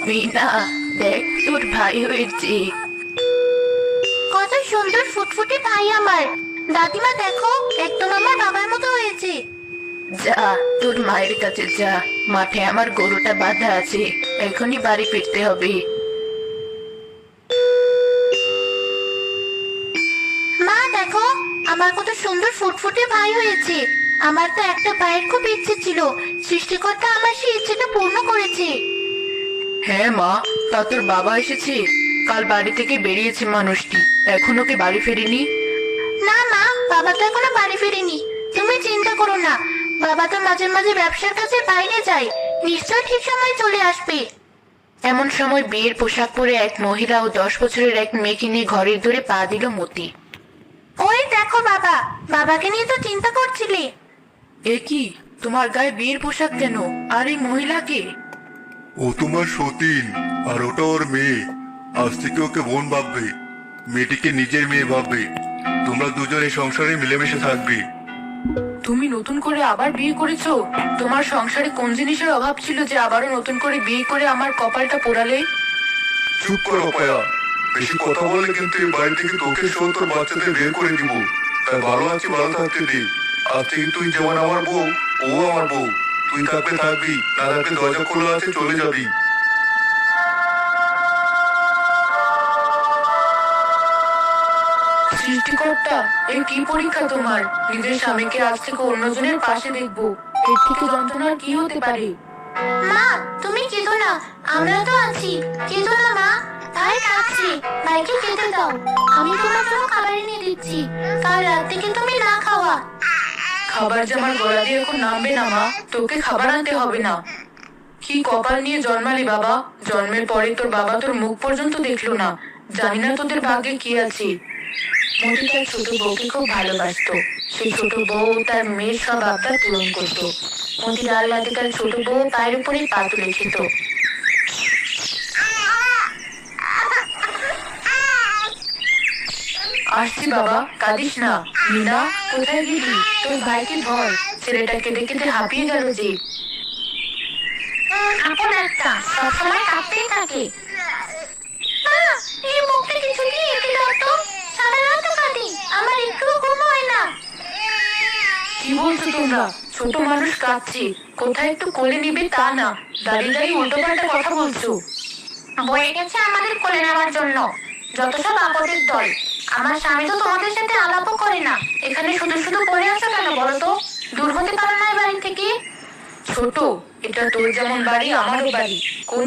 মিনা, দেখ তোর ভাই হয়েছে। কত সুন্দর ফুটফুটে ভাই আমার। দাদিমা দেখো, একদম আমার বাবার মতো হয়েছে। যা, তোর মায়ের কাছে যা। মাঠে আমার গরুটা বাঁধা আছে, এখনই বাড়ি ফিরতে হবে। মা দেখো, আমার কত সুন্দর ফুটফুটে ভাই হয়েছে। আমার তো একটা ভাইয়ের খুব ইচ্ছে ছিল, সৃষ্টিকর্তা আমার সেই ইচ্ছেটা পূর্ণ করেছে। হ্যাঁ মা, তা তোর বাবা এসেছে? কাল বাড়ি থেকে বেরিয়েছে মানুষটি, এখনো কি বাড়ি ফেরেনি? না মা, বাবা তো এখনো বাড়ি ফেরেনি। তুমি চিন্তা করো না, বাবা তো মাঝে মাঝে ব্যবসার কাছে বাইরে যায়, নিশ্চয় ঠিক সময় চলে আসবে। এমন সময় বিয়ের পোশাক পরে এক মহিলা ও 10 বছরের এক মেয়েকে নিয়ে ঘরের দূরে পা দিল মতি। ওই দেখো বাবা, বাবাকে নিয়ে তো চিন্তা করছিলে। এ কি, তোমার গায়ে বিয়ের পোশাক কেন? আর এই মহিলাকে? ও তোমার সতীন, আর ওটা ওর মেয়ে। আজ থেকে ওকে বোন ভাববে, মেয়েটিকে নিজের মেয়ে ভাববে। তোমরা দুজন এই সংসারে মিলেমিশে থাকবে। তুমি নতুন করে আবার বিয়ে করেছো? তোমার সংসারে কোন জিনিসের অভাব ছিল যে আবারও নতুন করে বিয়ে করে আমার কপালটা পোড়ালে? চুপ করো পায়া, বেশি কথা বললে কিন্তু এই বাড়ি থেকে তোকে সহ তোর বাচ্চাদের বের করে দিব। তাই ভালো আছি, ভালো থাকতে দে। আজ থেকে তুই যেমন আমার বউ, ও আমার বউ। তুই থাকলে থাকবি, না থাকলে দরজা খোলা আছে, চলে যাবি। সৃষ্টিকর্তা, এই কি পরীক্ষা তোমার? নিজের স্বামীকে আজ থেকে অন্যজনের পাশে দেখবো, এর থেকে যন্ত্রণার কি হতে পারে? মা, তুমি কেঁদো না, আমরা তো আছি। কেঁদো না মা, ভাই কাঁদছে, ভাইকে খেতে দাও। আমি তোমার জন্য খাবার এনে দিচ্ছি, কাল রাত থেকে তুমি না খাওয়া। খাবার যে আমার গলা দিয়ে এখন নামবে না মা, তোকে খাবার আনতে হবে না। কি কপাল নিয়ে জন্মালি বাবা, জন্মের পরে তোর বাবা তোর মুখ পর্যন্ত দেখলো না। জানি না তোদের ভাগ্যে কি আছে। মতি তার ছোট বউকে খুব ভালোবাসতো। সেই ছোট বউ তার মেয়ের সব আবদার পূরণ করতো। মতি ডাল ভাতে তার ছোট বউ পায়ের উপরে পা তুলে খেত। আসছি বাবা, কাঁদিস না। মিনা, কোথায় গেলি? তোর ভাইকে ধর, ছেলেটা কেঁদে কেঁদে হাঁপিয়ে গেল যে। আপন একটা সবসময় কাঁদতেই থাকে। মা, এই মুখটা কিছু দিয়ে এঁকে দাও তো। সারা রাত কাঁদি, আমার একটুও ঘুম হয় না। কি বলছো তোমরা? ছোট মানুষ কাঁদছে, কোথায় একটু কোলে নিবে তা না, দাঁড়িয়ে দাঁড়িয়ে উল্টো পাল্টা কথা বলছো। বয়ে গেছে আমাদের কোলে নেওয়ার জন্য, যত সব আপদের দল। আমার স্বামী তো তোমাদের সাথে আলাপও করে না, এখানে শুধু শুধু পড়ে আছো কেন বলো তো? দূর হতে পারো না এই বাড়ি থেকে? ছোট, এটা তোর যেমন বাড়ি আমারও বাড়ি। কোন